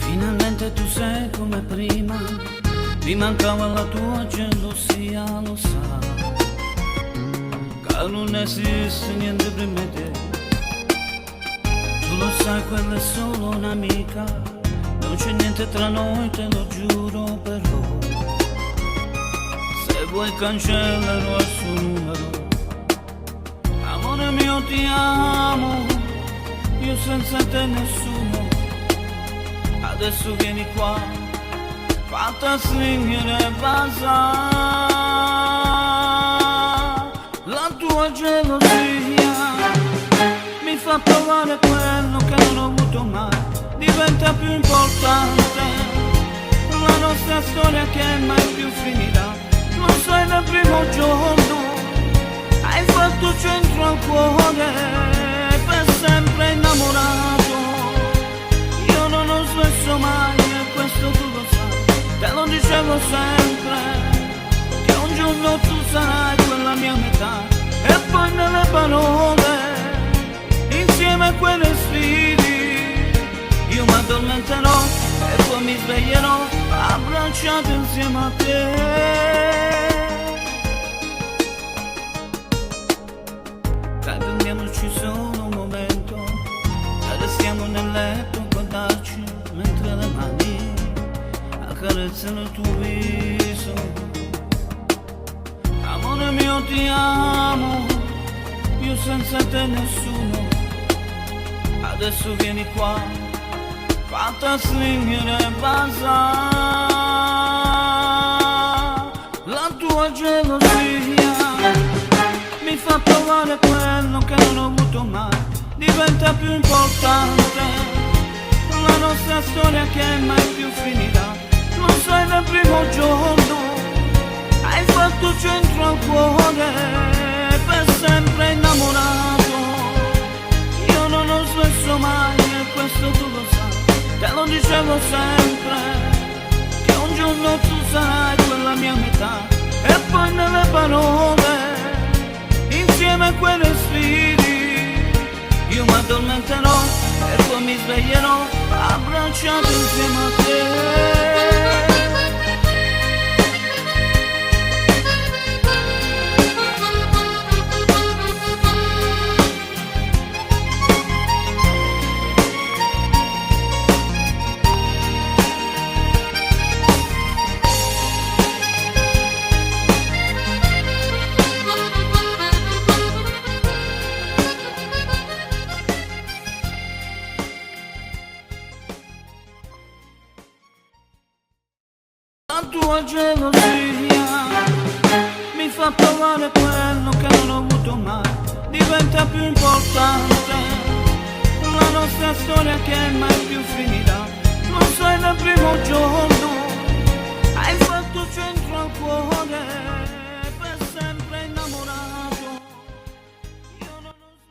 Finalmente tu sei come prima, mi mancava la tua gelosia, lo sai, che non esiste niente prima di te. Tu lo sai, quella è solo un'amica, non c'è niente tra noi, te lo giuro, però se vuoi cancellerò il suo numero. Amore mio, ti amo, io senza te nessuno. Adesso vieni qua, fatta stringere basa. La tua gelosia mi fa provare quello che non ho avuto mai. Diventa più importante la nostra storia che mai più finirà. Lo sai, dal primo giorno hai fatto centro al cuore, per sempre innamorato. Io non ho smesso mai e questo tu lo sai. Te lo dicevo sempre, che un giorno tu sarai quella mia metà. E poi nelle parole, insieme a quei respiri, io mi addormenterò e poi mi sveglierò abbracciato insieme a te. Dai, prendiamoci solo un momento, restiamo nel letto, guardarci mentre le mani accarezzano il tuo viso. Amore mio, ti amo, io senza te nessuno. Adesso vieni qua, fatta stringere basa. La tua gelosia mi fa provare quello che non ho avuto mai. Diventa più importante la nostra storia che mai più finirà. Lo sai, dal primo giorno hai fatto centro al cuore, per sempre innamorato. Io non ho smesso mai e questo tu lo sai. Te lo dicevo sempre, che un giorno tu sarai quella mia metà. E poi nelle parole, insieme a quei respiri, io mi addormenterò e poi mi sveglierò abbracciato insieme a te. La tua gelosia mi fa provare quello che non ho avuto mai. Diventa più importante la nostra storia che mai più